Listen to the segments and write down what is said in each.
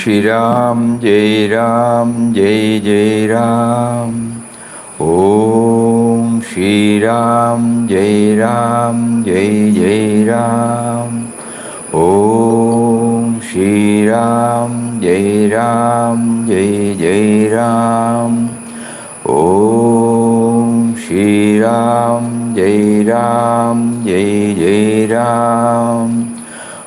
Shri Ram, Jai Ram, Jai Jai Ram. Om Shri Ram, Jai Ram, Jai Jai Ram. Om Shri Ram, Jai Ram, Jai Jai Ram. Om Shri Ram, Jai Ram, Jai Jai Ram.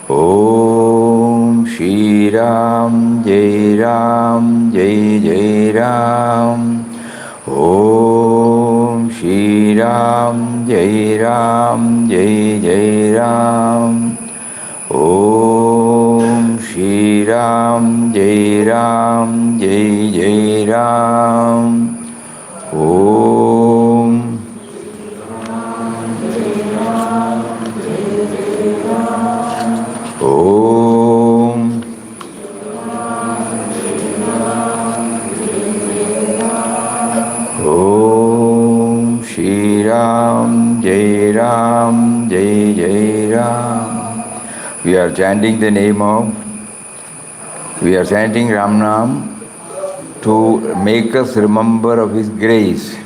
Om Shri Ram, Jai Ram, Jai Jai Ram. Om Shri Ram, Jai Ram, Jai Jai Ram. Om Shri Ram, Jai Ram, Jai Jai Ram. Om Om Om Shri Ram, Jai Ram, Jai Jai Ram. We are chanting the name of, we are chanting Ram Nam to make us remember of His grace.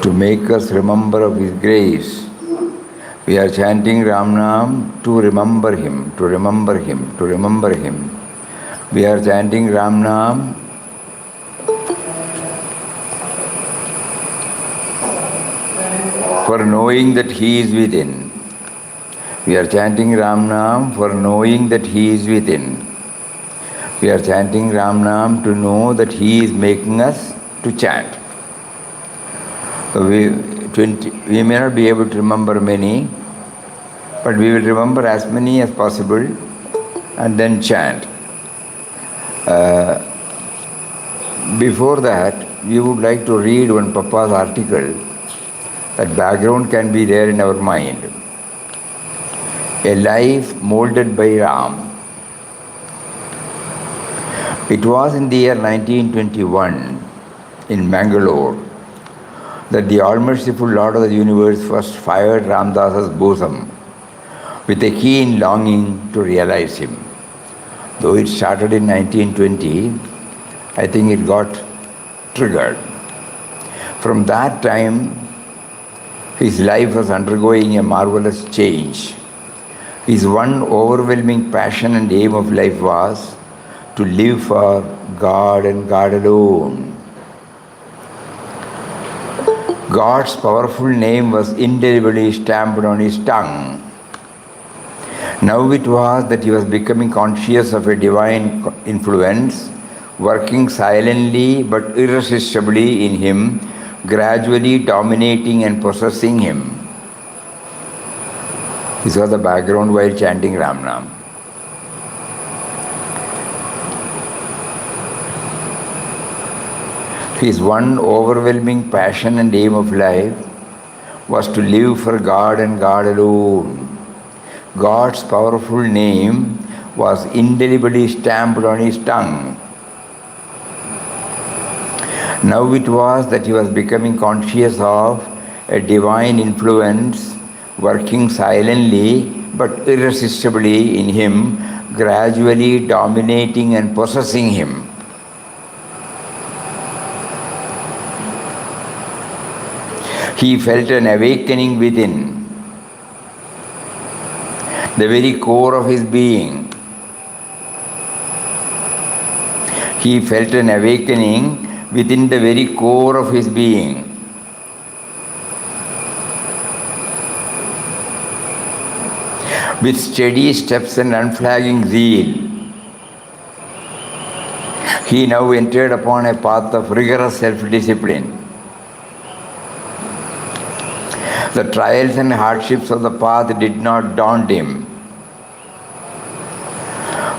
To make us remember of His grace. We are chanting Ram Nam to remember Him, to remember Him, to remember Him. We are chanting Ram Nam for knowing that He is within. We are chanting Ram Nam for knowing that He is within. We are chanting Ram Nam to know that He is making us to chant. We may not be able to remember many, but we will remember as many as possible and then chant. Before that, we would like to read one Papa's article. That background can be there in our mind. A life molded by Ram. It was in the year 1921 in Mangalore that the all-merciful Lord of the universe first fired Ramdas's bosom with a keen longing to realize him. Though it started in 1920, I think it got triggered. From that time, his life was undergoing a marvelous change. His one overwhelming passion and aim of life was to live for God and God alone. God's powerful name was indelibly stamped on his tongue. Now it was that he was becoming conscious of a divine influence, working silently but irresistibly in him, gradually dominating and possessing him. This was the background while chanting Ram Nam. His one overwhelming passion and aim of life was to live for God and God alone. God's powerful name was indelibly stamped on his tongue. Now it was that he was becoming conscious of a divine influence working silently but irresistibly in him, gradually dominating and possessing him. He felt an awakening within, the very core of his being. He felt an awakening within the very core of his being. With steady steps and unflagging zeal, he now entered upon a path of rigorous self-discipline. The trials and hardships of the path did not daunt him.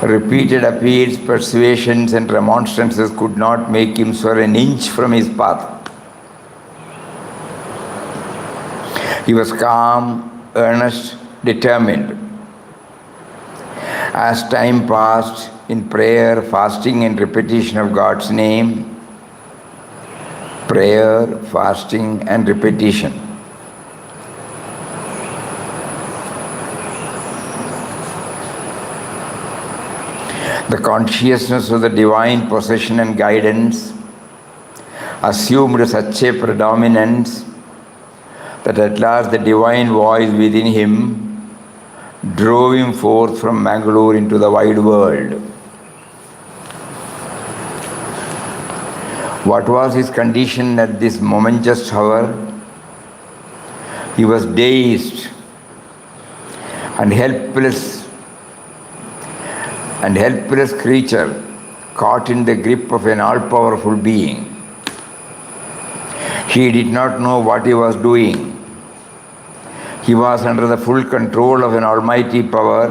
Repeated appeals, persuasions and remonstrances could not make him swerve an inch from his path. He was calm, earnest, determined. As time passed in prayer, fasting and repetition of God's name, prayer, fasting and repetition, The consciousness of the divine possession and guidance assumed such a predominance that at last the divine voice within him drove him forth from Mangalore into the wide world. What was his condition at this momentous hour? He was dazed and helpless creature caught in the grip of an all-powerful being. He did not know what he was doing. He was under the full control of an almighty power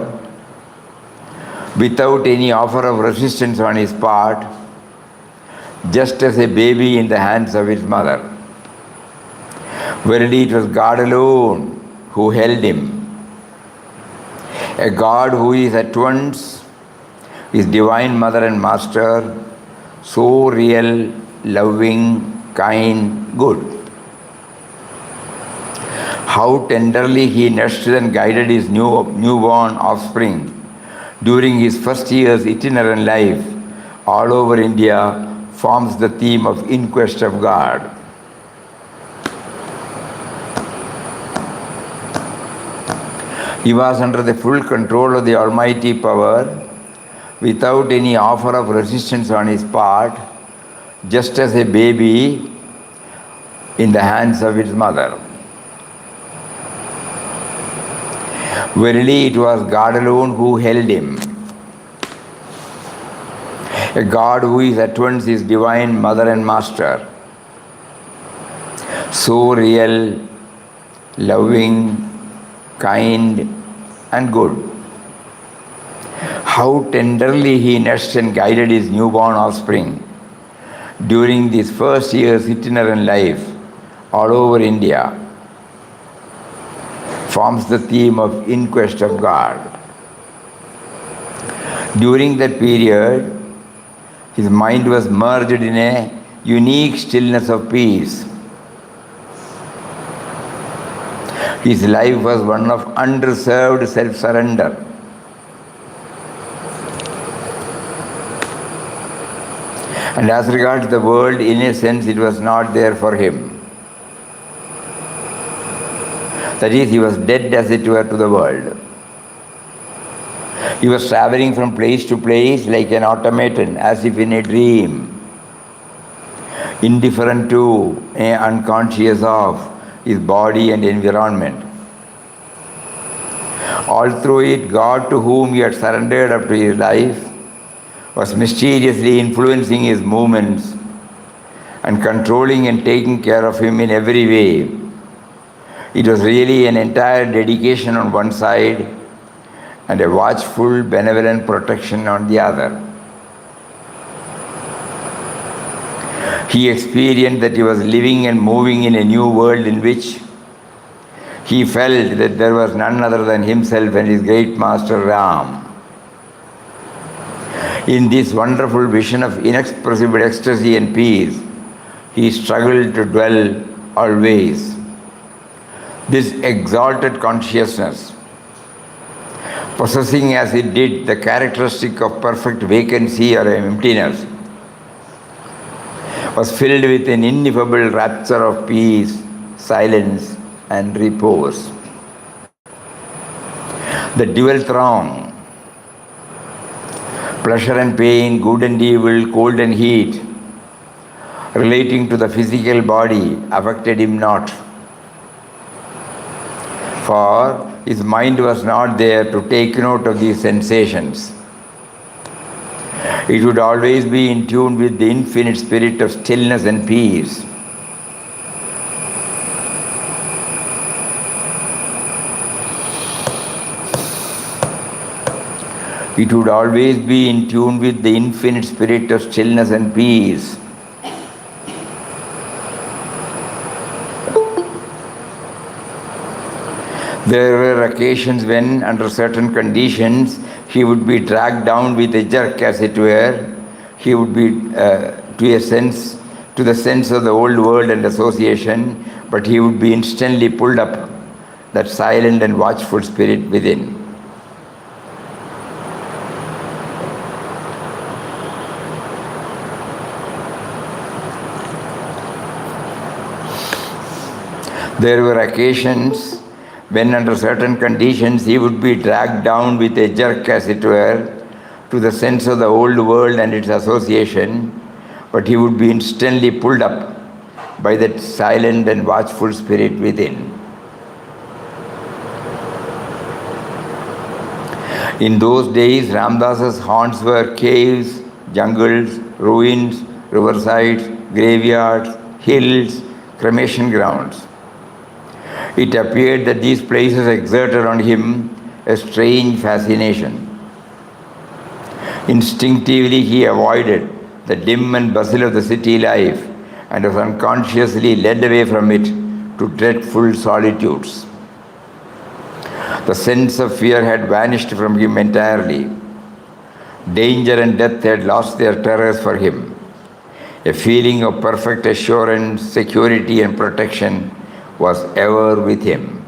without any offer of resistance on his part, just as a baby in the hands of his mother. Verily, it was God alone who held him. A God who is at once his divine mother and master, so real, loving, kind, good. How tenderly he nursed and guided his newborn offspring during his first year's itinerant life all over India forms the theme of In Quest of God. He was under the full control of the almighty power without any offer of resistance on his part, just as a baby in the hands of its mother. Verily, it was God alone who held him. A God who is at once his divine mother and master, so real, loving, kind, and good. How tenderly he nursed and guided his newborn offspring during this first year's itinerant life all over India forms the theme of In Quest of God. During that period, his mind was merged in a unique stillness of peace. His life was one of unreserved self-surrender. And as regards the world, in a sense, it was not there for him. That is, he was dead, as it were, to the world. He was traveling from place to place like an automaton, as if in a dream, indifferent to, unconscious of his body and environment. All through it, God, to whom he had surrendered up to his life, was mysteriously influencing his movements and controlling and taking care of him in every way. It was really an entire dedication on one side and a watchful, benevolent protection on the other. He experienced that he was living and moving in a new world in which he felt that there was none other than himself and his great master Ram. In this wonderful vision of inexpressible ecstasy and peace, he struggled to dwell always. This exalted consciousness, possessing as it did the characteristic of perfect vacancy or emptiness, was filled with an ineffable rapture of peace, silence, and repose. The dual throng, pleasure and pain, good and evil, cold and heat, relating to the physical body, affected him not. For his mind was not there to take note of these sensations. It would always be in tune with the infinite spirit of stillness and peace. It would always be in tune with the infinite spirit of stillness and peace. There were occasions when, under certain conditions, he would be dragged down with a jerk, as it were. He would be to the sense of the old world and association, but he would be instantly pulled up, that silent and watchful spirit within. There were occasions when, under certain conditions, he would be dragged down with a jerk, as it were, to the sense of the old world and its association, but he would be instantly pulled up by that silent and watchful spirit within. In those days, Ramdas's haunts were caves, jungles, ruins, riversides, graveyards, hills, cremation grounds. It appeared that these places exerted on him a strange fascination. Instinctively, he avoided the dim and bustle of the city life and was unconsciously led away from it to dreadful solitudes. The sense of fear had vanished from him entirely. Danger and death had lost their terrors for him. A feeling of perfect assurance, security, and protection was ever with him.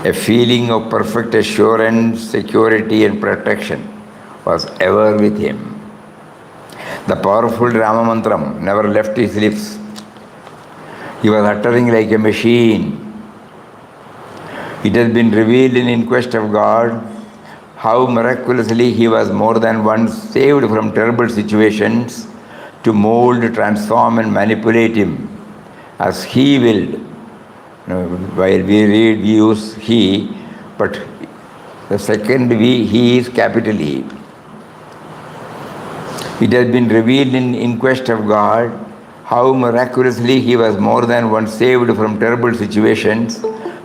A feeling of perfect assurance, security, and protection was ever with him. The powerful Rama Mantram never left his lips. He was uttering like a machine. It has been revealed in Quest of God how miraculously he was more than once saved from terrible situations to mold, transform, and manipulate him as he willed. While we read, we use he, but the second he is capital E. It has been revealed in Quest of God how miraculously he was more than once saved from terrible situations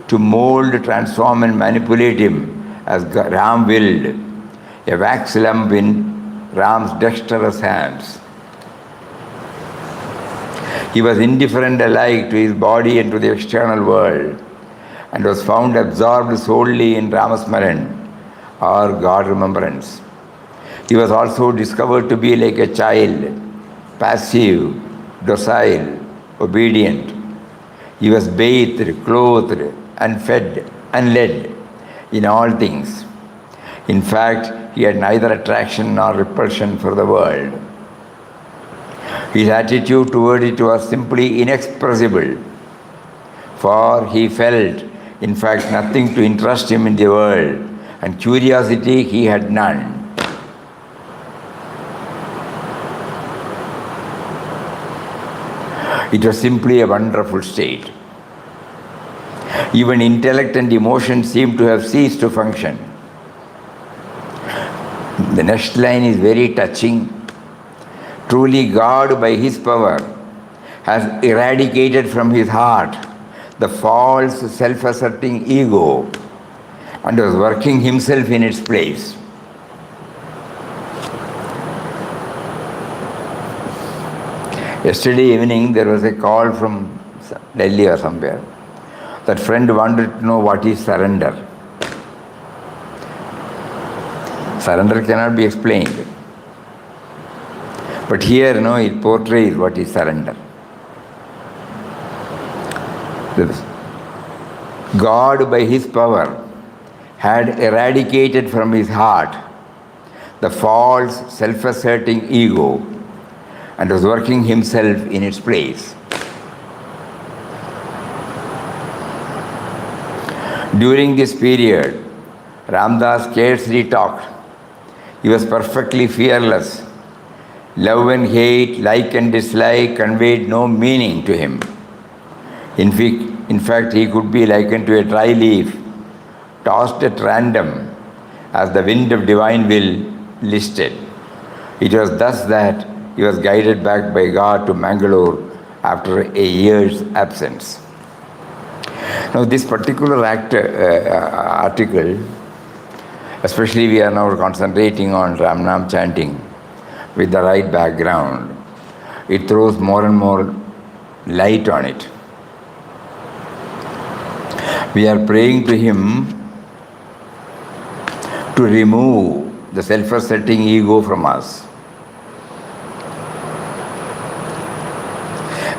to mold, transform, and manipulate him as Ram willed, a wax lump in Ram's dexterous hands. He was indifferent alike to his body and to the external world, and was found absorbed solely in Ramasmaran, or God remembrance. He was also discovered to be like a child, passive, docile, obedient. He was bathed, clothed, and fed and led in all things. In fact, he had neither attraction nor repulsion for the world. His attitude toward it was simply inexpressible, for he felt, in fact, nothing to interest him in the world, and curiosity he had none. It was simply a wonderful state. Even intellect and emotion seemed to have ceased to function. The next line is very touching. Truly, God, by His power, has eradicated from his heart the false, self-asserting ego and was working Himself in its place. Yesterday evening, there was a call from Delhi or somewhere. That friend wanted to know what is surrender. Surrender cannot be explained. But here, it portrays what is surrender. God, by His power, had eradicated from his heart the false, self-asserting ego and was working Himself in its place. During this period, Ramdas scarcely talked. He was perfectly fearless. Love and hate, like and dislike conveyed no meaning to him. In fact, he could be likened to a dry leaf, tossed at random as the wind of divine will listed. It was thus that he was guided back by God to Mangalore after a year's absence. Now, this particular article, especially we are now concentrating on Ram Nam chanting with the right background, it throws more and more light on it. We are praying to Him to remove the self-asserting ego from us.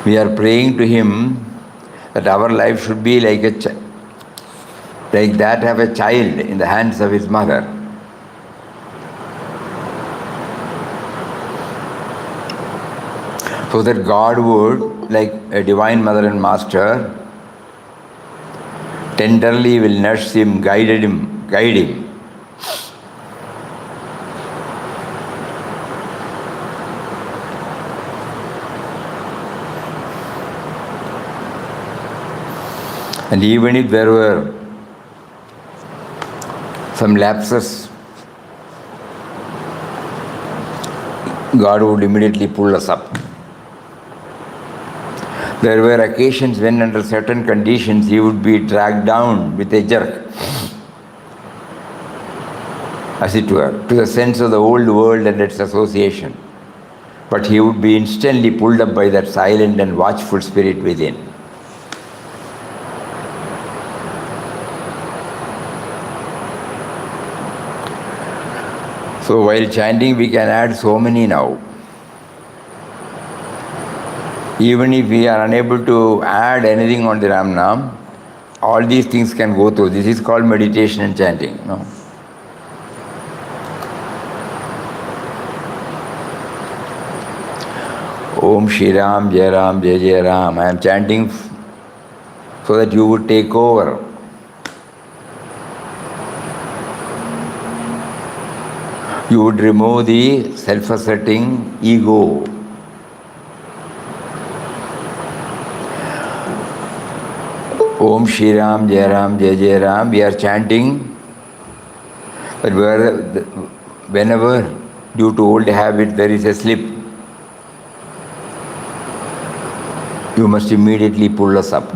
We are praying to Him that our life should be like that of a child in the hands of his mother. So that God would, like a divine mother and master, tenderly will nurse him, guide him. And even if there were some lapses, God would immediately pull us up. There were occasions when under certain conditions he would be dragged down with a jerk, as it were, to the sense of the old world and its association. But he would be instantly pulled up by that silent and watchful spirit within. So while chanting we can add so many now. Even if we are unable to add anything on the Ram Nam, all these things can go through. This is called meditation and chanting. No? Om Shri Ram, Jai Ram, Jai Jai Ram. I am chanting so that you would take over. You would remove the self-asserting ego. Om Shri Ram, Jai Ram, Jai Jai Ram. We are chanting, but whenever, due to old habit, there is a slip, you must immediately pull us up.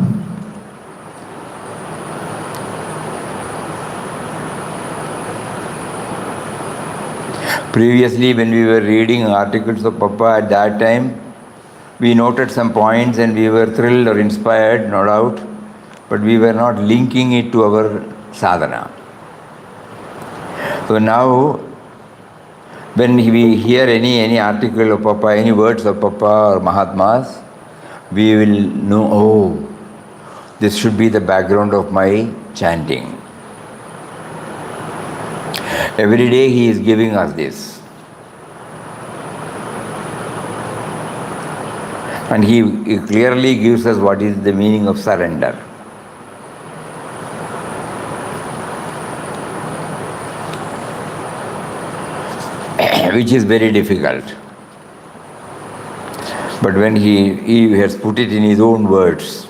Previously, when we were reading articles of Papa at that time, we noted some points and we were thrilled or inspired, no doubt, but we were not linking it to our sadhana. So now, when we hear any article of Papa, any words of Papa or Mahatmas, we will know, oh, this should be the background of my chanting. Every day he is giving us this. And he clearly gives us what is the meaning of surrender. Which is very difficult. But when he has put it in his own words,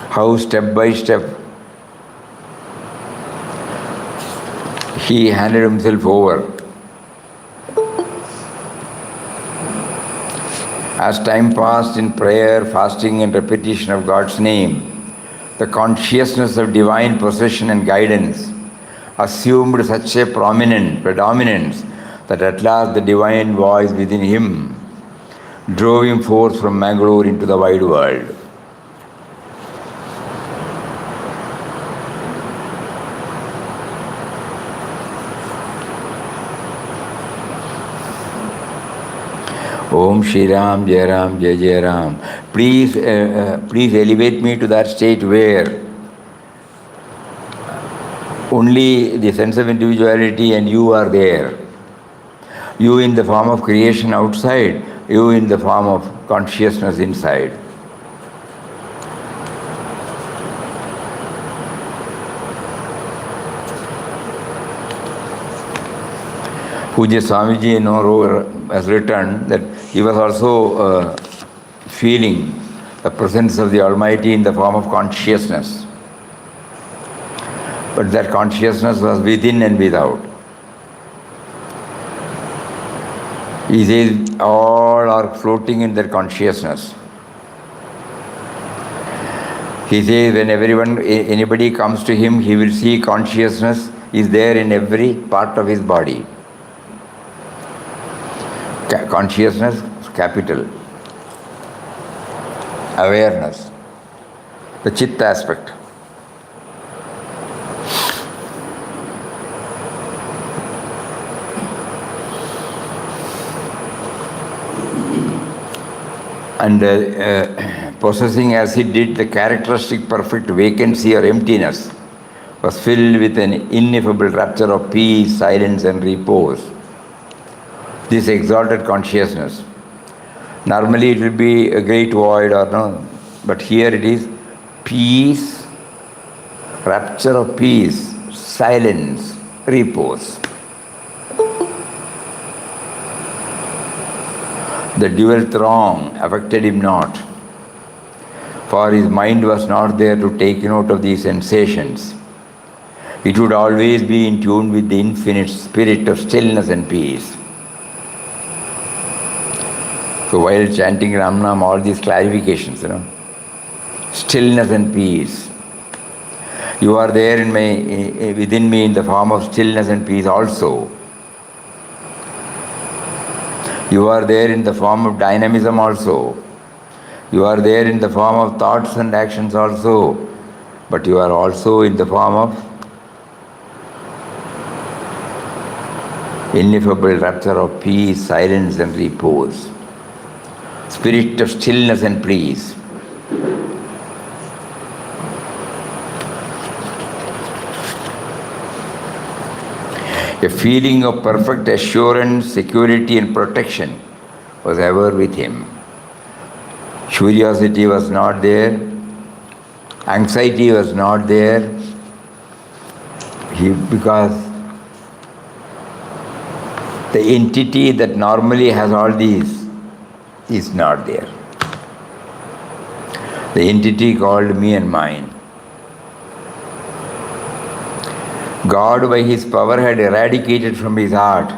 how step by step he handed himself over. As time passed in prayer, fasting and repetition of God's name, the consciousness of divine possession and guidance assumed such a predominance that at last the divine voice within him drove him forth from Mangalore into the wide world. Om Shri Ram, Jai Ram, Jai Jai Ram. Please elevate me to that state where only the sense of individuality and you are there. You in the form of creation outside, you in the form of consciousness inside. Puja Swamiji has written that he was also feeling the presence of the Almighty in the form of consciousness. But that consciousness was within and without. He says all are floating in their consciousness. He says when anybody comes to him, he will see consciousness is there in every part of his body. Consciousness, capital. Awareness, the chitta aspect. And possessing as he did the characteristic perfect vacancy or emptiness, was filled with an ineffable rapture of peace, silence and repose. This exalted consciousness Normally it will be a great void or no, but here it is peace, rapture of peace, silence, repose. The dual throng affected him not, for his mind was not there to take note of these sensations. It would always be in tune with the infinite spirit of stillness and peace. So while chanting Ramnam, all these clarifications, stillness and peace. You are there within me in the form of stillness and peace also. You are there in the form of dynamism also. You are there in the form of thoughts and actions also. But you are also in the form of ineffable rapture of peace, silence and repose. Spirit of stillness and peace. A feeling of perfect assurance, security and protection was ever with him. Curiosity was not there. Anxiety was not there. Because the entity that normally has all these is not there. The entity called me and mine. God by his power had eradicated from his heart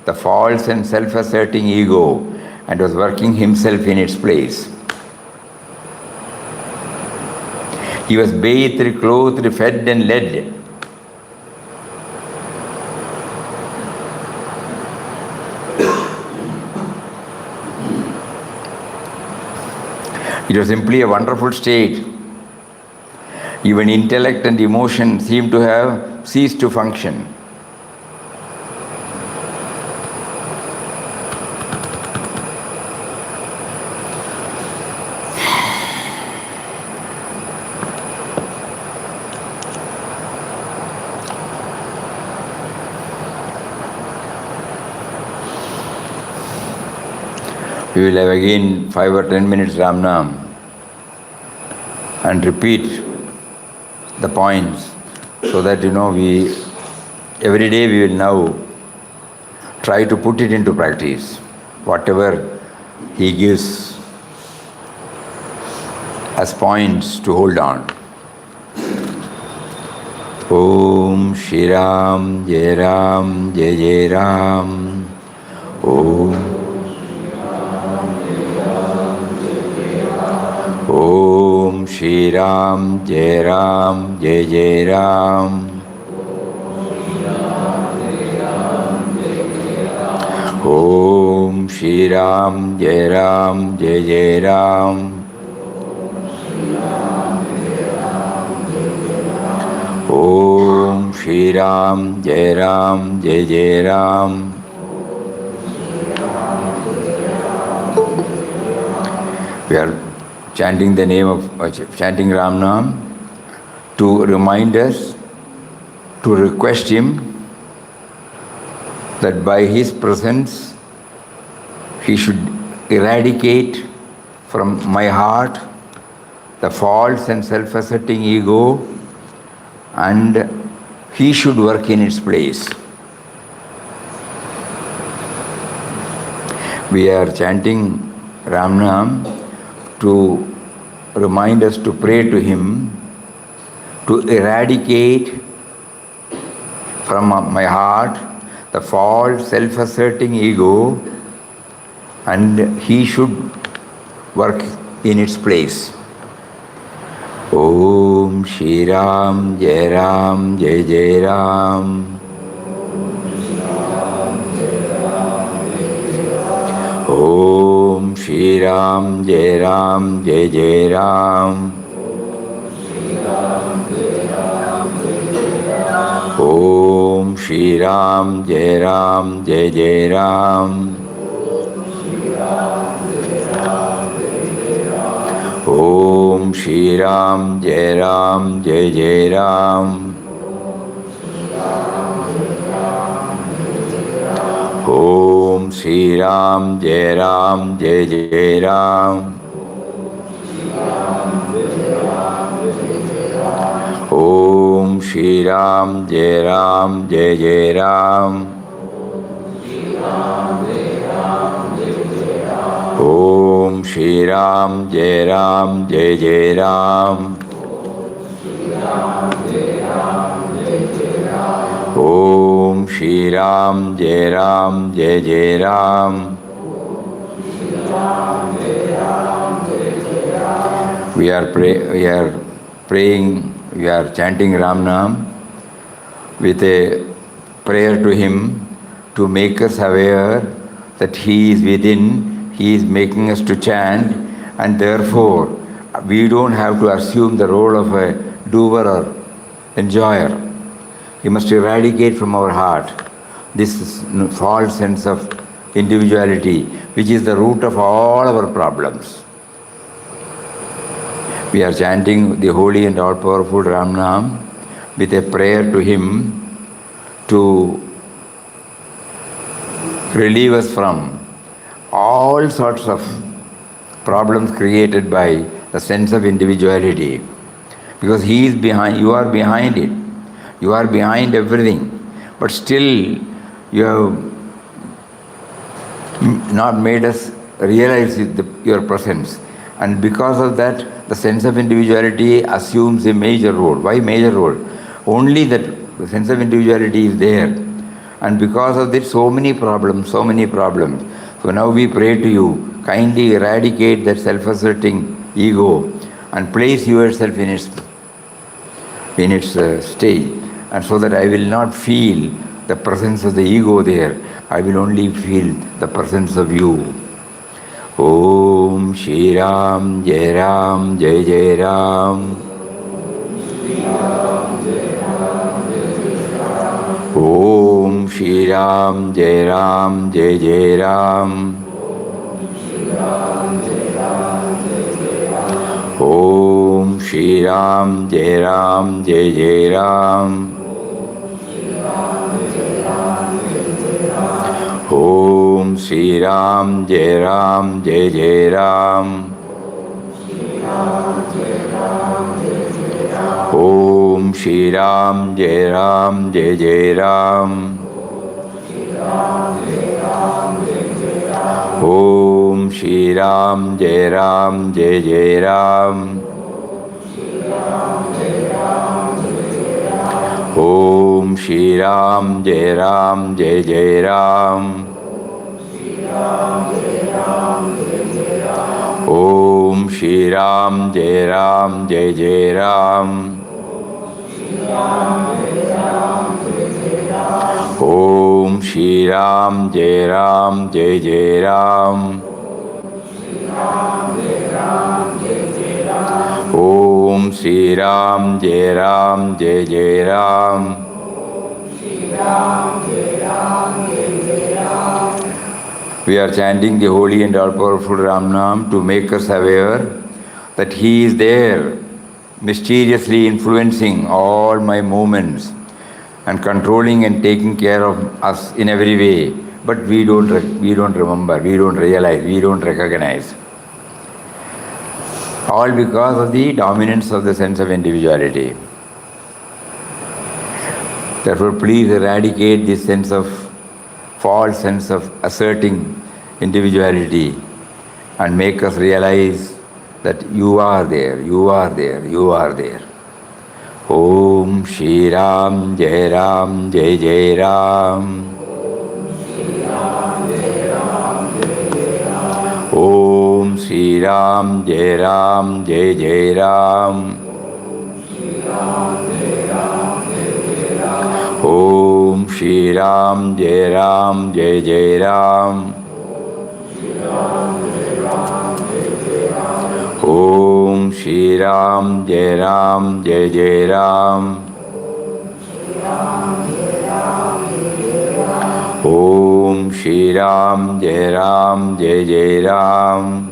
the false and self-asserting ego and was working himself in its place. He was bathed, clothed, fed and led. It was simply a wonderful state. Even intellect and emotion seemed to have ceased to function. We will have again 5 or 10 minutes Ramnam and repeat the points so that we every day we will now try to put it into practice. Whatever he gives as points to hold on. Om Shri Ram, Jai Ram, Jai Jai Ram. Om Om Shri Ram, Jai Ram, Jai Jai Ram. Om Shri Ram, Jai Ram, Jai Jai Ram. Om Shri Ram, Jai Ram, Jai Jai Ram. We are chanting the name of, chanting Ramnam to remind us, to request him that by his presence he should eradicate from my heart the false and self-asserting ego and he should work in its place. We are chanting Ramnam to remind us to pray to him to eradicate from my heart the false self-asserting ego and he should work in its place. Om Shri Ram, Jai Ram, Jai Jai Ram. Om Shri Ram, Jai Ram, Jai Jai Ram. Om Shri Ram, Jai Ram, Jai Jai Ram. Om Shri Ram, Jai Ram, Jai Jai Ram. Om Shri Ram, Jai Ram, Jai Jai Ram. Om Shri Ram, Jai Ram, Jai Jai Ram. Om Shri Ram, Jai Ram, Jai Jai Ram. Om Shri Ram, Jai Ram, Jai Jai Ram. We are praying, we are chanting Ram Nam with a prayer to Him to make us aware that He is within, He is making us to chant, and therefore we don't have to assume the role of a doer or enjoyer. We must eradicate from our heart this false sense of individuality, which is the root of all our problems. We are chanting the holy and all-powerful Ram Nam with a prayer to Him to relieve us from all sorts of problems created by the sense of individuality. Because He is behind, you are behind it. You are behind everything. But still, you have not made us realize your presence. And because of that, the sense of individuality assumes a major role. Why major role? Only that the sense of individuality is there. And because of this, so many problems. So now we pray to you, kindly eradicate that self-asserting ego and place yourself in its stage. And so that I will not feel the presence of the ego there. I will only feel the presence of you. Om Shri Ram, Jai Ram, Jai Jai Ram. Om Shri Ram, Jai Ram, Jai Jai Ram. Om Shri Ram, Jai Ram, Jai Jai Ram. Om Shri Ram, Jai Ram, Jai Jai Ram. Om Shri Ram, Jai Ram, Jai Jai Ram. Om Shri Ram, Jai Ram, Jai Jai Ram. Om Shri Ram, Jai Ram, Jai Jai Ram. Om Shri Ram, Jai Ram, Jai Jai Ram. Om Shri Ram, Jai Ram, Jai Jai Ram. Om Shri Ram, Jai Ram, Jai Jai Ram. We are chanting the holy and all-powerful Ram Nam to make us aware that He is there, mysteriously influencing all my movements and controlling and taking care of us in every way. But we don't remember, we don't realize, we don't recognize. All because of the dominance of the sense of individuality. Therefore, please eradicate this false sense of asserting individuality and make us realize that you are there, you are there, you are there. Om Shri Ram, Jai Ram, Jai Jai Ram. Om Shri Ram, Jai Ram, Jai Jai Ram. Om Shri Ram, Jai Ram, Jai Jai Ram. Om Shri Ram, Jai Ram, Jai Jai Ram. Om Shri Ram, Jai Ram, Jai Jai Ram.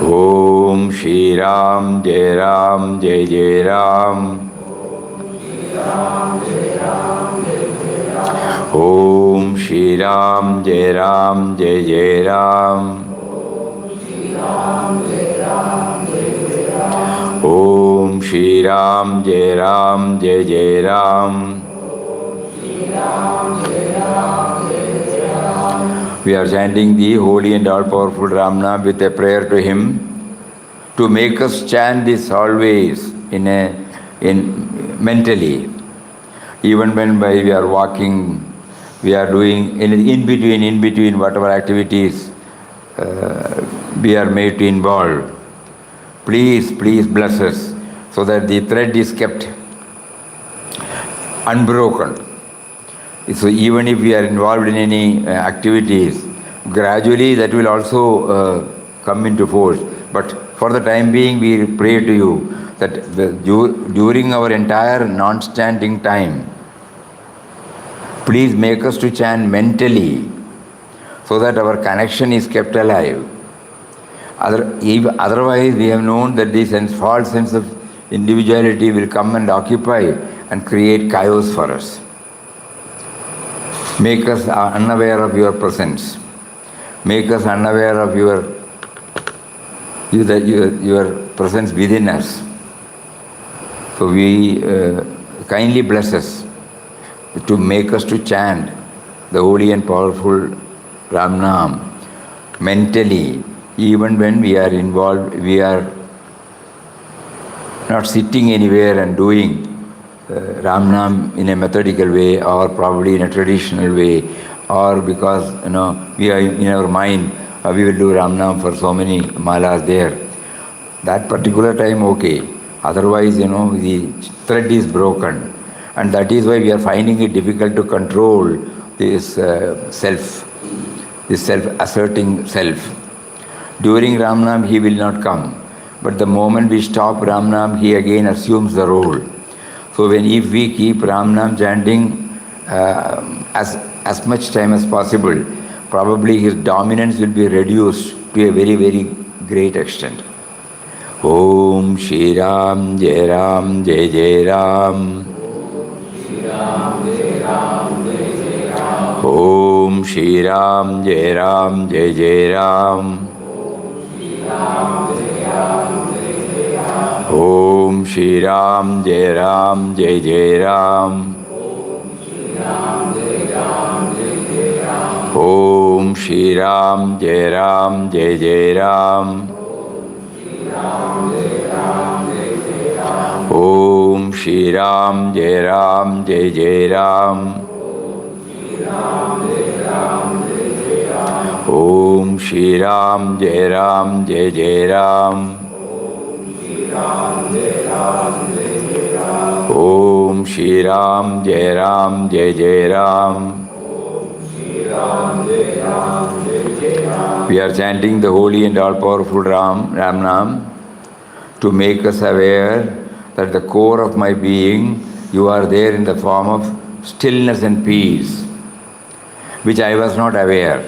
Om Shri Ram, Jai Ram, Jai Jai Ram. Om Shri Ram Jai Ram Jai Jai Ram. Om Shri Ram Jai Ram Jai Jai Ram. We are chanting the holy and all-powerful Ram Nam with a prayer to him to make us chant this always in mentally. Even when we are walking, we are doing in between whatever activities we are made to involve. Please bless us so that the thread is kept unbroken. So even if we are involved in any activities, gradually that will also come into force. But for the time being, we pray to you that during our entire non-standing time, please make us to chant mentally so that our connection is kept alive. Otherwise, we have known that this false sense of individuality will come and occupy and create chaos for us. Make us unaware of your presence. Make us unaware of your presence within us. So we kindly bless us to make us to chant the holy and powerful Ram Nam mentally, even when we are involved, we are not sitting anywhere and doing Ram Nam in a methodical way or probably in a traditional way, or because we are in our mind we will do Ram Nam for so many malas there. That particular time okay. Otherwise, the thread is broken, and that is why we are finding it difficult to control this self-asserting self. During Ram Nam, he will not come, but the moment we stop Ram Nam, he again assumes the role. So if we keep Ram Nam chanting as much time as possible, probably his dominance will be reduced to a very, very great extent. Om Shri Ram Jai Ram Jai Jai Ram. Om Shri Ram Jai Ram Jai Jai Ram. Om Shri Ram Jai Ram Jai Jai Ram. Om Shri Ram Jai Ram Jai Jai Ram. Om Shri Ram Jai Ram Jai Jai Ram. Om Shri Ram Jai Ram Jai Jai Ram. Om Shri Ram Jai Ram Jai Jai Ram. We are chanting the holy and all-powerful Ram Nam to make us aware that the core of my being, you are there in the form of stillness and peace, which I was not aware.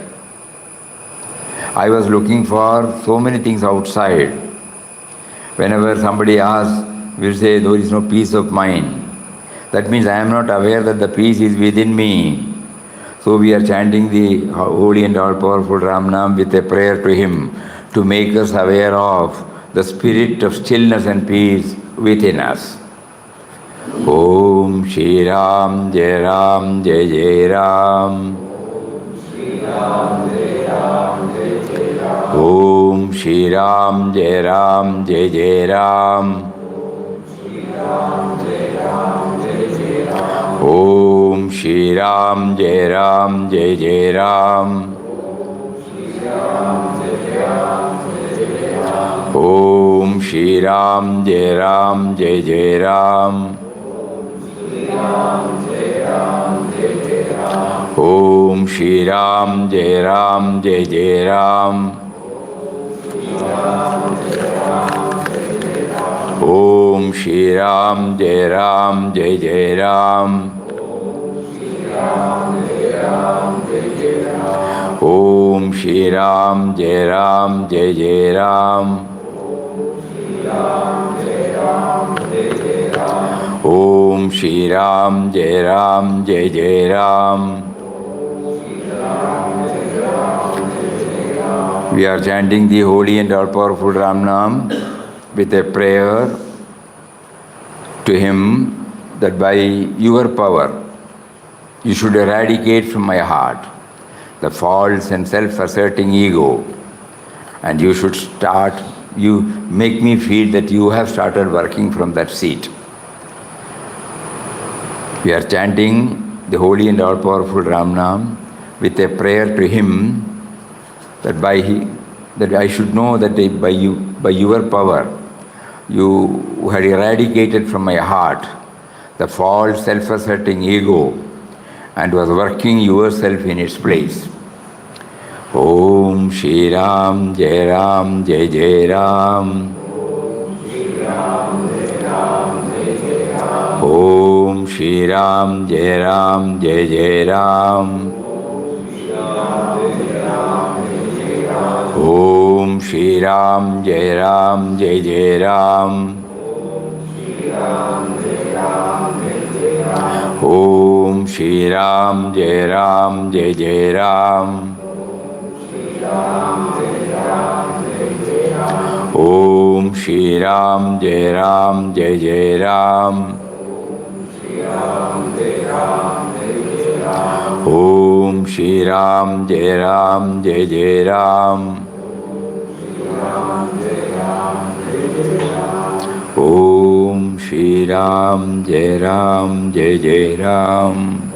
I was looking for so many things outside. Whenever somebody asks, we'll say there is no peace of mind. That means I am not aware that the peace is within me. So we are chanting the holy and all-powerful Ram Nam with a prayer to him to make us aware of the spirit of stillness and peace within us. Om Shri Ram Jai Ram Jai Jai Ram. Om Shri Ram Jai Ram Jai Jai Ram. Om Shri Ram Jai Ram Jai Jai Ram. Om Shri Ram Jai Ram Jai Jai Ram. Om Shri Ram Jai Ram Jai Jai Ram. Om Shri Ram Jai Ram Jai Jai Ram. Om Shri Ram Jai Ram Jai Jai Ram. Om Shri Ram Jai Ram Jai Jai Ram. We are chanting the holy and all-powerful Ram Nam with a prayer to him that by your power you should eradicate from my heart the false and self-asserting ego, and you make me feel that you have started working from that seat. We are chanting the holy and all-powerful Ram Nam with a prayer to him that that I should know that by your power you had eradicated from my heart the false self-asserting ego and was working yourself in its place. Om Shri Ram Jai Ram Jai Jai Ram. Om Shri Ram Jai Ram Jai Jai Ram. Om Shri Ram Jai Ram Jai Jai Ram. Om Shri Ram Jai Ram Jai Jai Ram. Om Shri Ram Jai Ram Jai Jai Ram. Om Shri Ram Jai Ram Jai Jai Ram. Om Shri Ram Jai Ram Jai Jai Ram.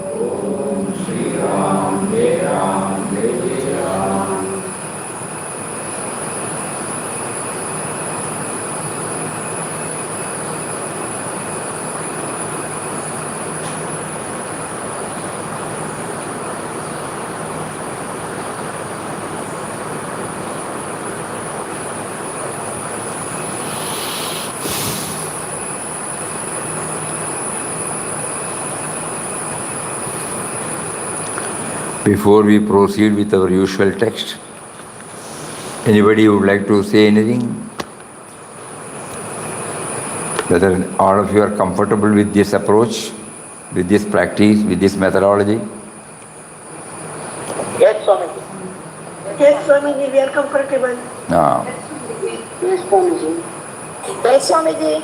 Before we proceed with our usual text, anybody would like to say anything? Whether all of you are comfortable with this approach, with this practice, with this methodology? Yes, Swamiji. Yes, Swamiji, we are comfortable. No. Yes, Swamiji. Yes, Swamiji.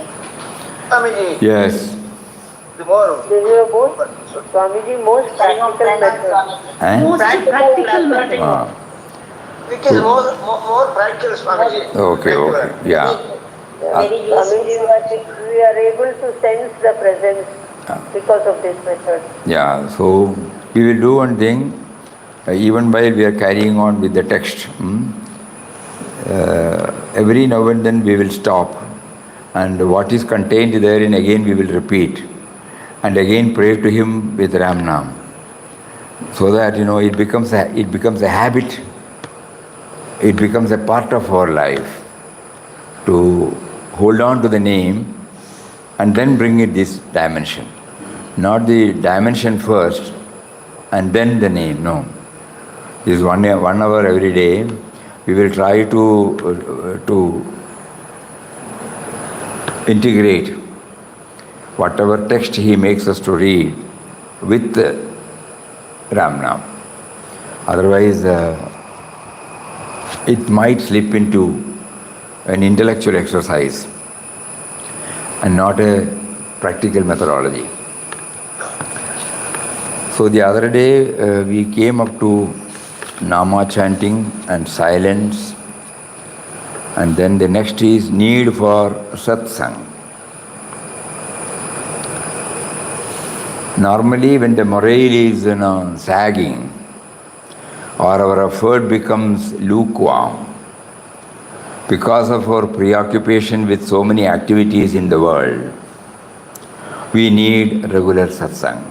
Swamiji. Yes. Tomorrow. This is a most, Swamiji, most practical method. Most practical method. Which is more practical, Swamiji. Okay. Yeah. Swamiji, we are able to sense the presence because of this method. Yeah, so we will do one thing, even while we are carrying on with the text. Every now and then we will stop, and what is contained therein again we will repeat, and again pray to him with Ram Nam, so that it becomes a habit, it becomes a part of our life to hold on to the name and then bring it this dimension. Not the dimension first and then the name, no. This is 1 hour every day. We will try to integrate whatever text he makes us to read with Ram Nam. Otherwise, it might slip into an intellectual exercise and not a practical methodology. So the other day we came up to Nama chanting and silence, and then the next is need for Satsang. Normally when the morale is sagging or our effort becomes lukewarm because of our preoccupation with so many activities in the world, we need regular satsang.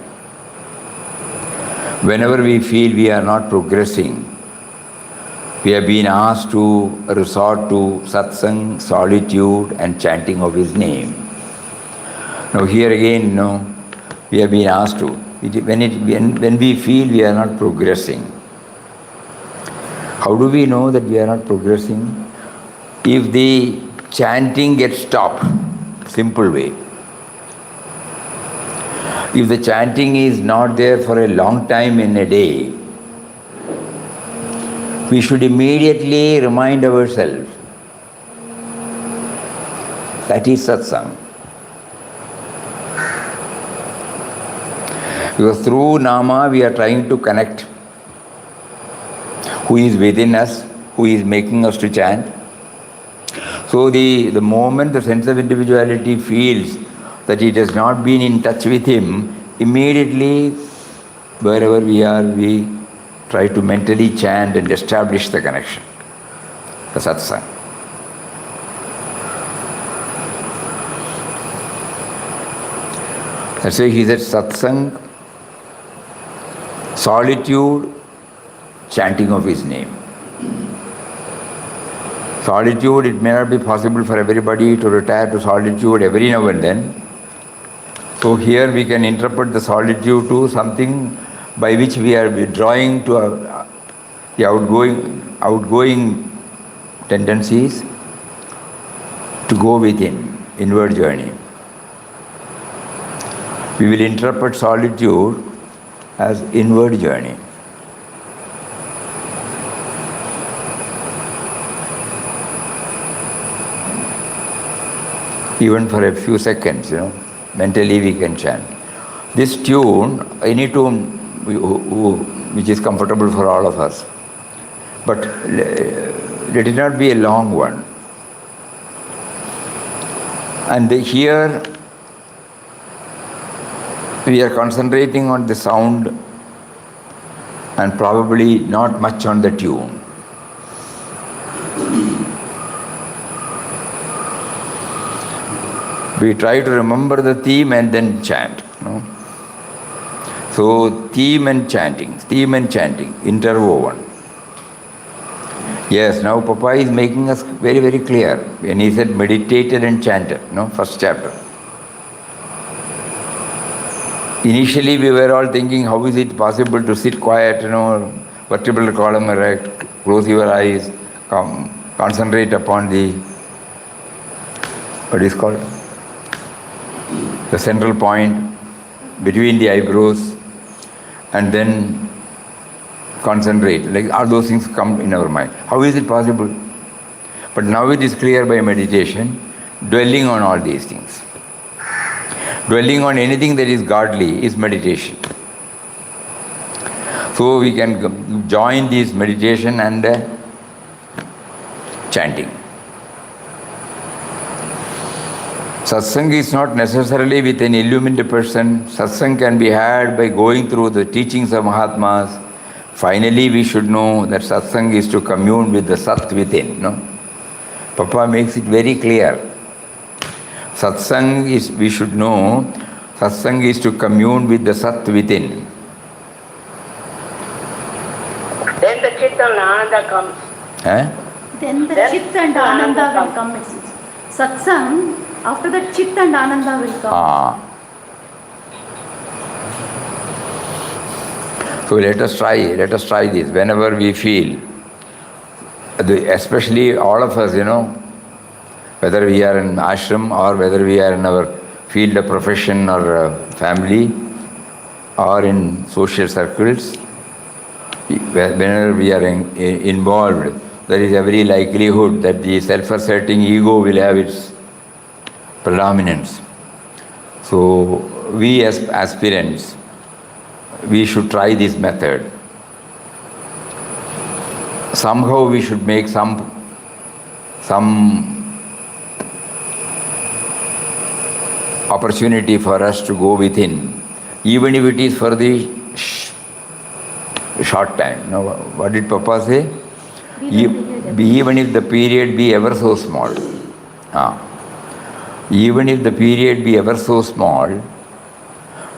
Whenever we feel we are not progressing, we have been asked to resort to satsang, solitude and chanting of his name. Now here again, we have been asked to. When we feel we are not progressing, how do we know that we are not progressing? If the chanting gets stopped, simple way. If the chanting is not there for a long time in a day, we should immediately remind ourselves that is satsang. Because through nama we are trying to connect who is within us, who is making us to chant. So the moment the sense of individuality feels that it has not been in touch with him, immediately wherever we are, we try to mentally chant and establish the connection, the satsang. That's why he said satsang, solitude, chanting of his name. Solitude, it may not be possible for everybody to retire to solitude every now and then. So here we can interpret the solitude to something by which we are withdrawing to the outgoing tendencies to go within, inward journey. We will interpret solitude as inward journey. Even for a few seconds, mentally we can chant. This tune, any tune which is comfortable for all of us, but let it not be a long one. And here we are concentrating on the sound and probably not much on the tune. We try to remember the theme and then chant. So theme and chanting, interwoven. Yes, now Papa is making us very, very clear when he said meditated and chanted, first chapter. Initially we were all thinking, how is it possible to sit quiet, vertebral column erect, close your eyes, concentrate upon the, what is called? The central point between the eyebrows, and then concentrate. Like all those things come in our mind. How is it possible? But now it is clear by meditation, dwelling on all these things. Dwelling on anything that is godly is meditation. So we can join this meditation and chanting. Satsang is not necessarily with an illumined person. Satsang can be had by going through the teachings of Mahatmas. Finally, we should know that satsang is to commune with the Sat within. Papa makes it very clear. Satsang is, we should know, satsang is to commune with the Sat within. Then the Chit and Ananda comes. Then the Chit and Ananda will come. Satsang, after that Chit and Ananda will come. So let us try this. Whenever we feel, especially all of us, whether we are in ashram or whether we are in our field of profession or family or in social circles, whenever we are involved, there is every likelihood that the self-asserting ego will have its predominance. So we as aspirants, we should try this method. Somehow we should make some opportunity for us to go within, even if it is for the short time. Now, what did Papa say? Even if the period be ever so small. Even if the period be ever so small,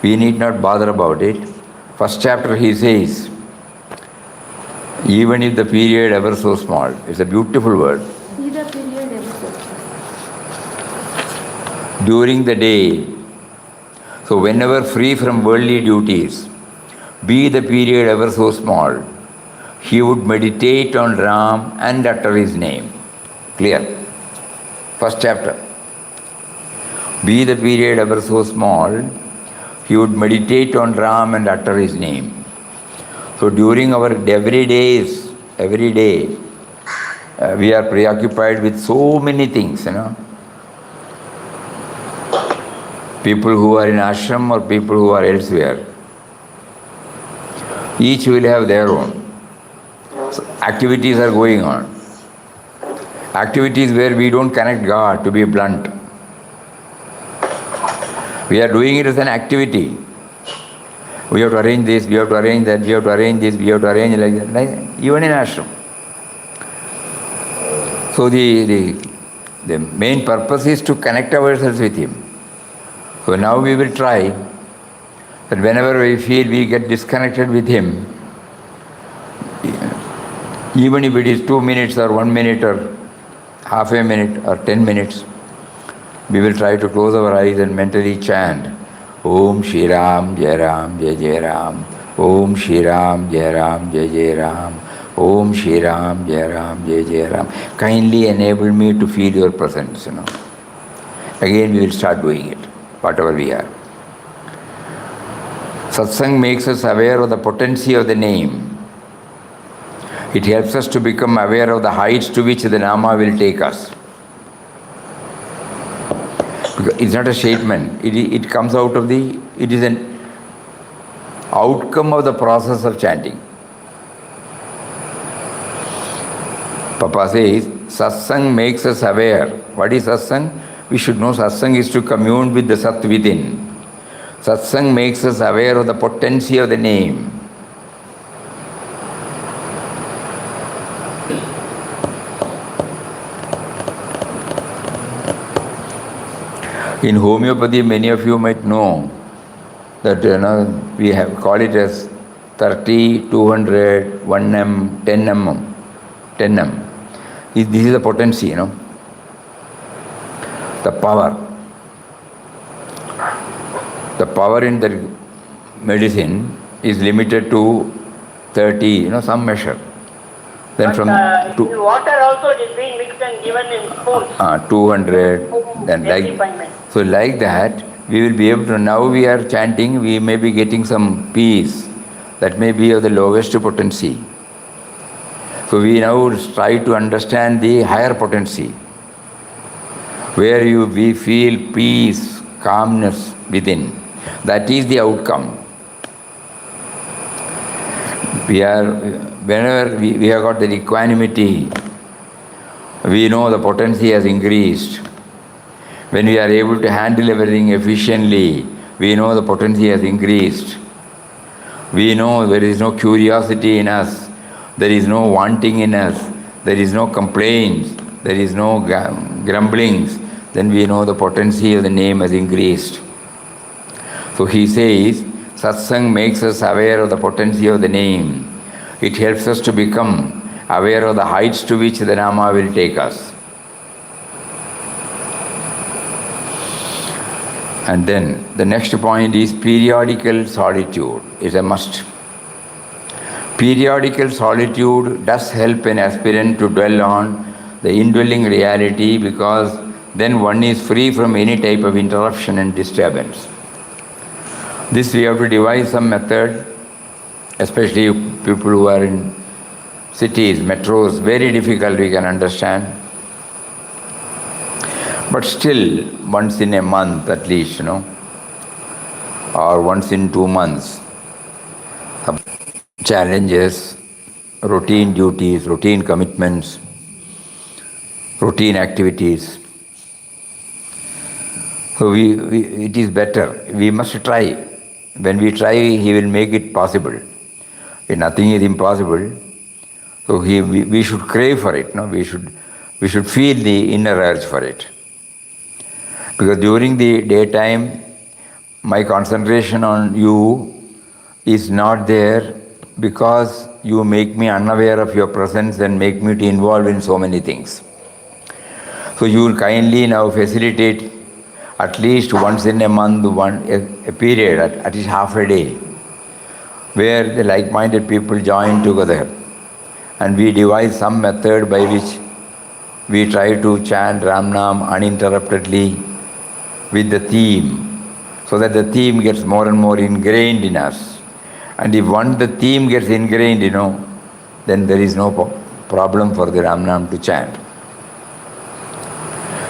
we need not bother about it. First chapter he says, even if the period ever so small. It's a beautiful word. Be the period ever so small. During the day, so whenever free from worldly duties, be the period ever so small, he would meditate on Ram and utter his name. Clear? First chapter. Be the period ever so small, he would meditate on Ram and utter his name. So during our every day's Every day we are preoccupied with so many things, People who are in ashram or people who are elsewhere. Each will have their own. So activities are going on. Activities where we don't connect God, to be blunt. We are doing it as an activity. We have to arrange this, we have to arrange that, we have to arrange this, we have to arrange like that, even in ashram. So the main purpose is to connect ourselves with Him. So now we will try that whenever we feel we get disconnected with Him, even if it is 2 minutes or 1 minute or half a minute or 10 minutes, we will try to close our eyes and mentally chant Om Shri Ram Jai Ram Jai Jai Ram, Om Shri Ram Jai Ram Jai Jai Ram, Om Shri Ram Jai Ram Jai Jai Ram. Kindly enable me to feel your presence, Again we will start doing it, whatever we are. Satsang makes us aware of the potency of the name. It helps us to become aware of the heights to which the Nama will take us. Because it's not a statement. It comes out of it is an outcome of the process of chanting. Papa says, Satsang makes us aware. What is Satsang? We should know Satsang is to commune with the Sat within. Satsang makes us aware of the potency of the name. In homeopathy, many of you might know that we have call it as 30, 200, 1 mm, 10 mm, 10 mm. This is the potency, the power. The power in the medicine is limited to 30, some measure. Then but from in water also it is being mixed and given in spoons. 200, then like that, we will be able to, now we are chanting, we may be getting some peace that may be of the lowest potency. So we now try to understand the higher potency, where we feel peace, calmness within. That is the outcome. Whenever we have got the equanimity, we know the potency has increased. When we are able to handle everything efficiently, we know the potency has increased. We know there is no curiosity in us, there is no wanting in us, there is no complaints, there is no grumblings. Then we know the potency of the name has increased. So he says, Satsang makes us aware of the potency of the name. It helps us to become aware of the heights to which the Nama will take us. And then the next point is periodical solitude is a must. Periodical solitude does help an aspirant to dwell on the indwelling reality, because then one is free from any type of interruption and disturbance. This we have to devise some method, especially people who are in cities, metros, very difficult we can understand. But still, once in a month at least, or once in 2 months, challenges, routine duties, routine commitments, routine activities. So it is better. We must try. When we try, He will make it possible. If nothing is impossible, so we should crave for it. We should feel the inner urge for it. Because during the daytime, my concentration on you is not there, because you make me unaware of your presence and make me to involve in so many things. So you will kindly now facilitate at least once in a month, a period, at least half a day, where the like-minded people join together and we devise some method by which we try to chant Ram Nam uninterruptedly with the theme, so that the theme gets more and more ingrained in us. And if once the theme gets ingrained, then there is no problem for the Ramnam to chant.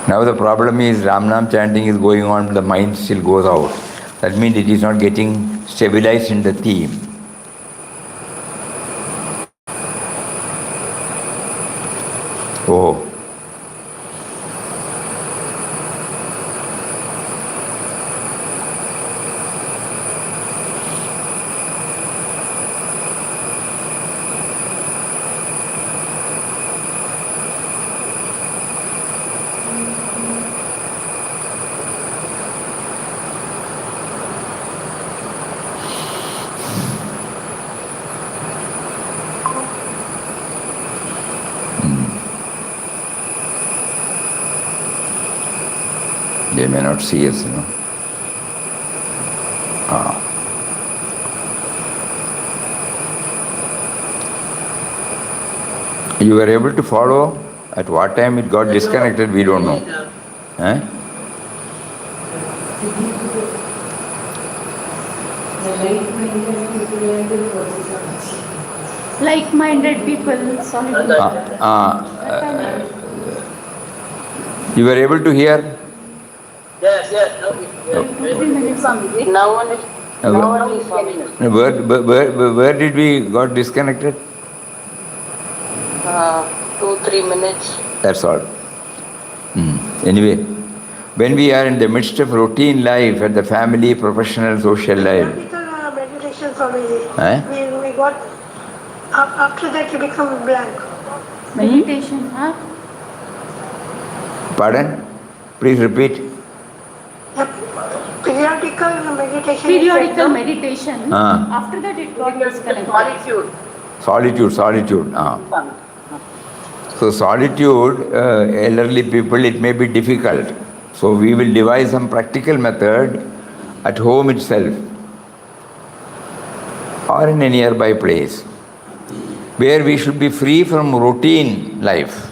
Now the problem is Ramnam chanting is going on, the mind still goes out. That means it is not getting stabilized in the theme. Oh. They may not see us, You were able to follow? At what time it got disconnected, we don't know. Eh? Like-minded people, solid. You were able to hear? Yes. Now only Where did we got disconnected? 2-3 minutes. That's all. Anyway, when we are in the midst of routine life, at the family, professional, social life. Meditation, Swamiji. Eh? We got, after that you become blank. Meditation, huh? Pardon? Please repeat. Periodical meditation. Periodical meditation. Ah. After that it got disconnected. Solitude. So solitude, elderly people, it may be difficult. So we will devise some practical method at home itself or in a nearby place where we should be free from routine life.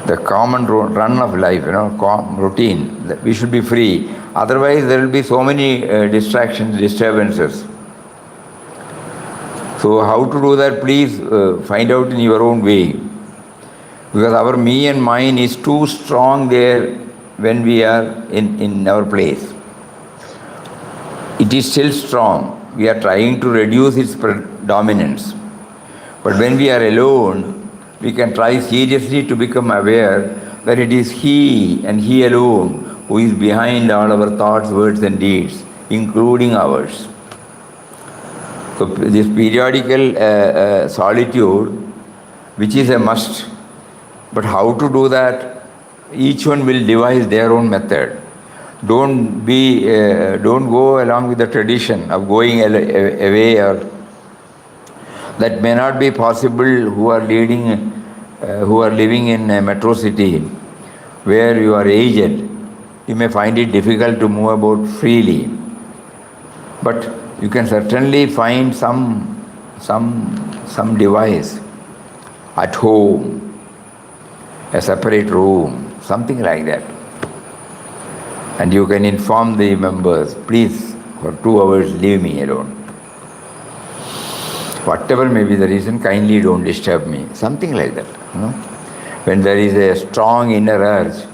The common run of life, routine. We should be free. Otherwise, there will be so many distractions, disturbances. So how to do that, please find out in your own way. Because our me and mine is too strong there when we are in our place. It is still strong. We are trying to reduce its dominance. But when we are alone, we can try seriously to become aware that it is He and He alone who is behind all our thoughts, words and deeds, including ours. So this periodical solitude, which is a must, but how to do that, each one will devise their own method. Don't go along with the tradition of going away, or that may not be possible who are living in a metro city where you are aged. You may find it difficult to move about freely, but you can certainly find some device at home, a separate room, something like that. And you can inform the members, please, for 2 hours, leave me alone. Whatever may be the reason, kindly don't disturb me. Something like that. When there is a strong inner urge,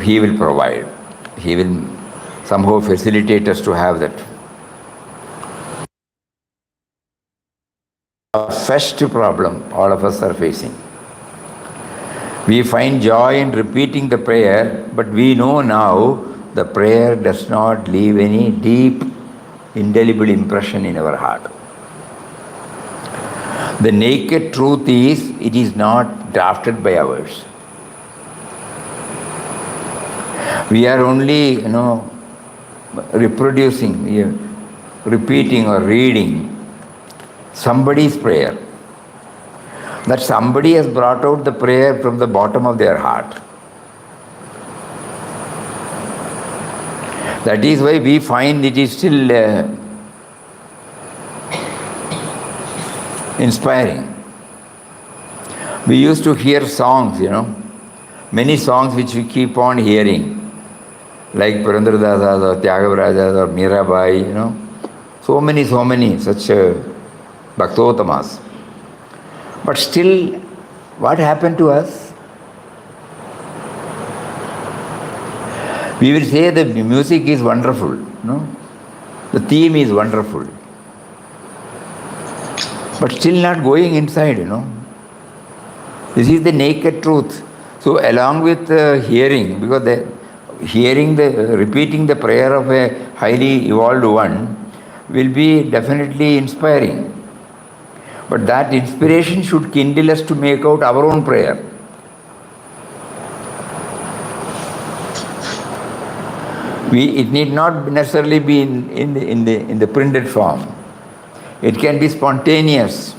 He will provide. He will somehow facilitate us to have that. First problem all of us are facing. We find joy in repeating the prayer, but we know now the prayer does not leave any deep, indelible impression in our heart. The naked truth is, it is not drafted by ours. We are only, reproducing, repeating or reading somebody's prayer. That somebody has brought out the prayer from the bottom of their heart. That is why we find it is still inspiring. We used to hear songs, many songs which we keep on hearing, like Purandaradasas or Tyagavarajas or Mirabai, so many such Bhaktotamas. But still, what happened to us? We will say the music is wonderful, no? The theme is wonderful. But still not going inside, This is the naked truth. So along with hearing, because repeating the prayer of a highly evolved one will be definitely inspiring. But that inspiration should kindle us to make out our own prayer. It need not necessarily be in the printed form. It can be spontaneous.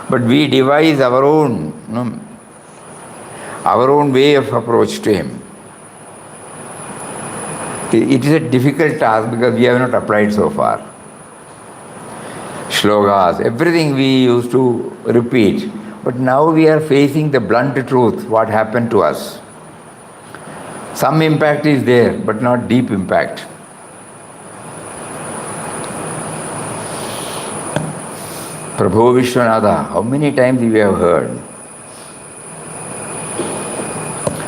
But we devise our own way of approach to Him. It is a difficult task because we have not applied so far. Shlokas, everything we used to repeat. But now we are facing the blunt truth, what happened to us. Some impact is there, but not deep impact. Prabhu Vishwanatha, how many times we have heard?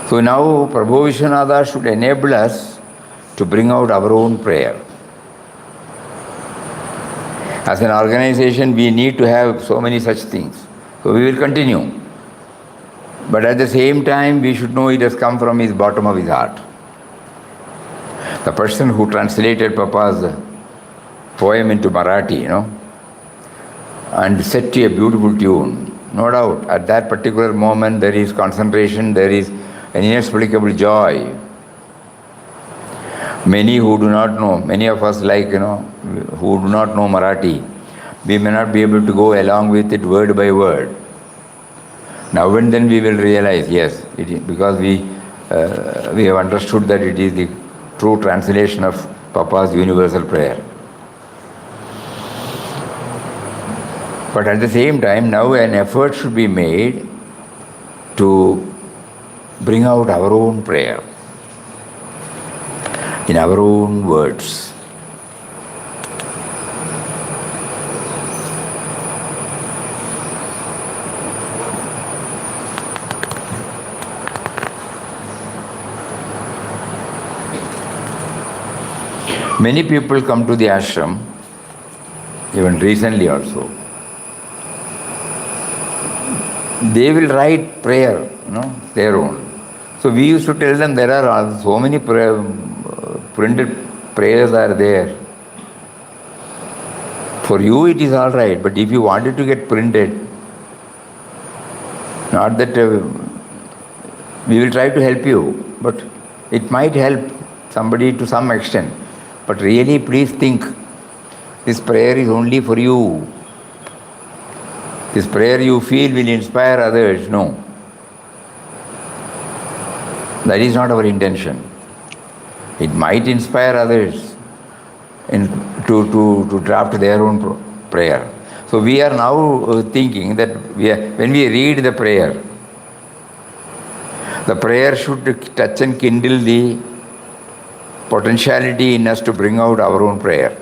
So now Prabhu Vishwanatha should enable us to bring out our own prayer. As an organization, we need to have so many such things. So we will continue. But at the same time, we should know it has come from his bottom of his heart. The person who translated Papa's poem into Marathi, and set to a beautiful tune, no doubt, at that particular moment there is concentration, there is an inexplicable joy. Many who do not know, many of us who do not know Marathi, we may not be able to go along with it word by word. Now and then we will realize, yes, it is, because we have understood that it is the true translation of Papa's universal prayer. But at the same time, now an effort should be made to bring out our own prayer in our own words. Many people come to the ashram, even recently also. They will write prayer, their own. So we used to tell them there are so many printed prayers are there. For you it is all right, but if you wanted to get printed, not that we will try to help you, but it might help somebody to some extent. But really, please think, this prayer is only for you. This prayer you feel will inspire others. No. That is not our intention. It might inspire others to draft their own prayer. So we are now thinking that when we read the prayer should touch and kindle the potentiality in us to bring out our own prayer.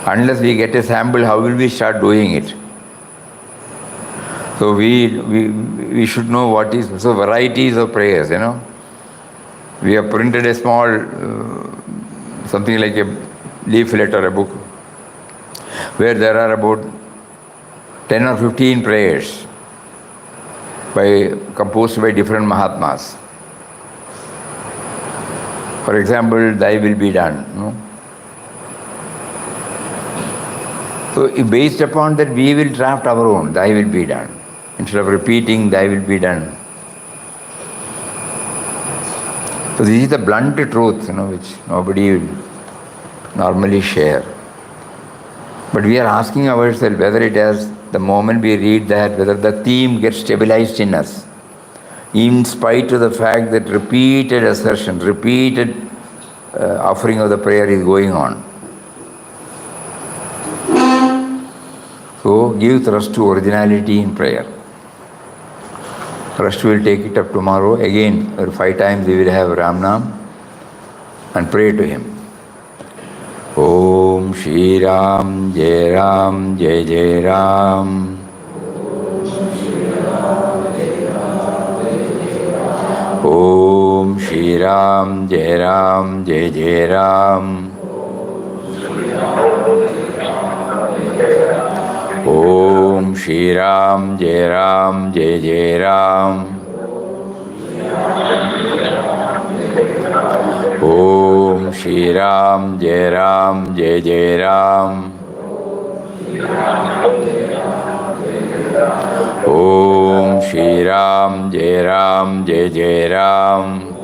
Unless we get a sample, how will we start doing it? So we should know what is, so varieties of prayers, We have printed a small, something like a leaflet or a book, where there are about 10 or 15 prayers composed by different Mahatmas. For example, Thy will be done. So based upon that, we will draft our own, Thy will be done. Instead of repeating, Thy will be done. So this is the blunt truth, which nobody will normally share. But we are asking ourselves whether it has, the moment we read that, whether the theme gets stabilized in us, in spite of the fact that repeated assertion, repeated offering of the prayer is going on. So give thrust to originality in prayer. Rest we will take it up tomorrow. Again, 5 times we will have Ram Nam and pray to him. Om Shri Ram, Jai Ram, Jai Jai Ram. Shri Ram, Jai Ram, Jai Jai Ram. Om Shri Ram, Jai Ram, Jai Jai Ram. Om Shri Ram, Jai Ram, Jai Jai Ram. Om Shri Ram, Jai Ram, Jai Jai Ram.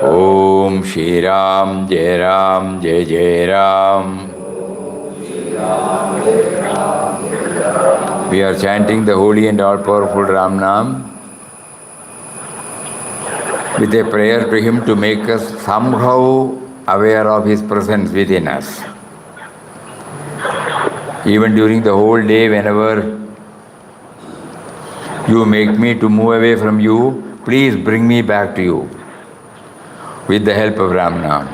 Om Shri Ram, Jai Ram, Jai Jai Ram. We are chanting the holy and all-powerful Ram Nam with a prayer to him to make us somehow aware of his presence within us. Even during the whole day, whenever you make me to move away from you, please bring me back to you with the help of Ram Nam.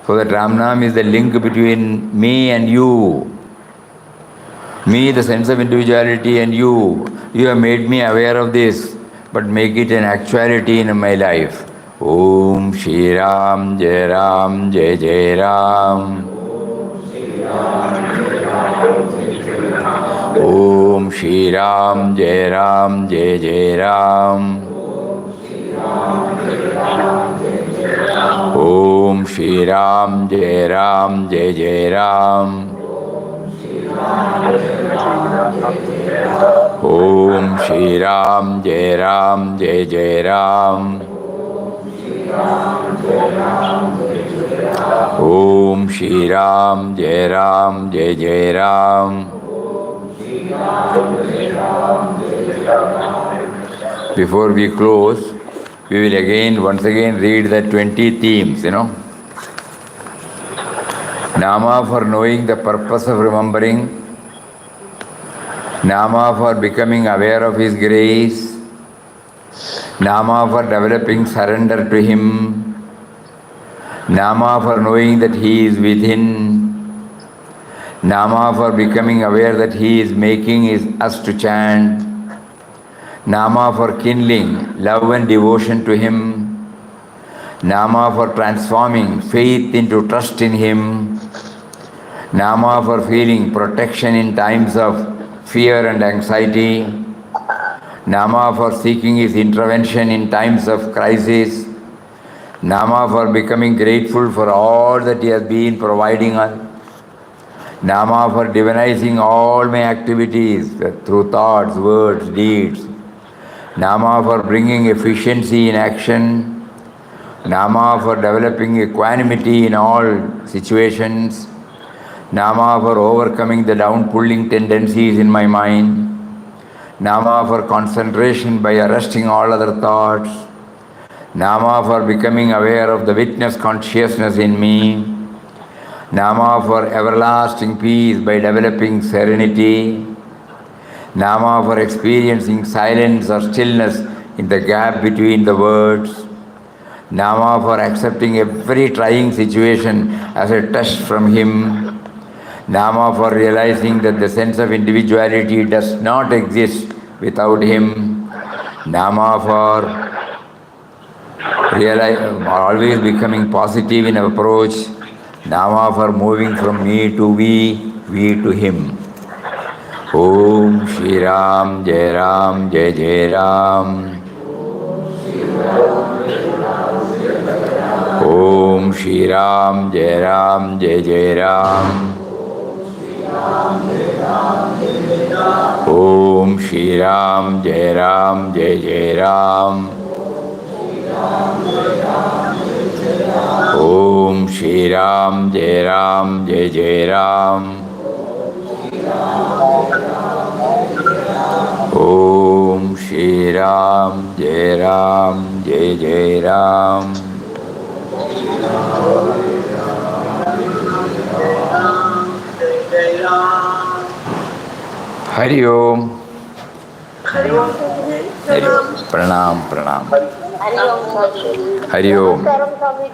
So that Ram Nam is the link between me and you. Me, the sense of individuality, and you. You have made me aware of this, but make it an actuality in my life. Om Shri Ram, Jai Ram, Jai Jai Ram. Om Shri Ram, Jai Ram, Jai Jai Ram. Om Shri Ram, Jai Ram, Jai Jai Ram. Om Shri Ram, Jai Ram, Jai Jai Ram. Om Shri Ram, Jai Ram, Jai Jai Ram. Before we close, we will once again read the 20 themes, Nama for knowing the purpose of remembering. Nama for becoming aware of his grace. Nama for developing surrender to him. Nama for knowing that he is within. Nama for becoming aware that he is making us to chant. Nama for kindling love and devotion to him. Nama for transforming faith into trust in him. Nama for feeling protection in times of fear and anxiety. Nama for seeking his intervention in times of crisis. Nama for becoming grateful for all that he has been providing us. Nama for divinizing all my activities through thoughts, words, deeds. Nama for bringing efficiency in action. Nama for developing equanimity in all situations. Nama for overcoming the down-pulling tendencies in my mind. Nama for concentration by arresting all other thoughts. Nama for becoming aware of the witness consciousness in me. Nama for everlasting peace by developing serenity. Nama for experiencing silence or stillness in the gap between the words. Nama for accepting every trying situation as a test from him. Nama for realizing that the sense of individuality does not exist without him. Nama for always becoming positive in approach. Nama for moving from me to we to him. Om Shri Ram, Jai Ram, Jai Jai Ram. Om Shri Ram, Jai Ram, Jai Jai Ram. Om Shri Ram, Jai Ram, Jai Jai Ram. Om Shri Ram, Jai Ram, Jai Jai Ram. Om Shri Ram, Jai Ram, Jai Jai Ram. Hari Om. Hari Om. Hari Om. Pranam, pranam. Hari Om, Swamiji. Hari Om. Namaskaram, Swamiji.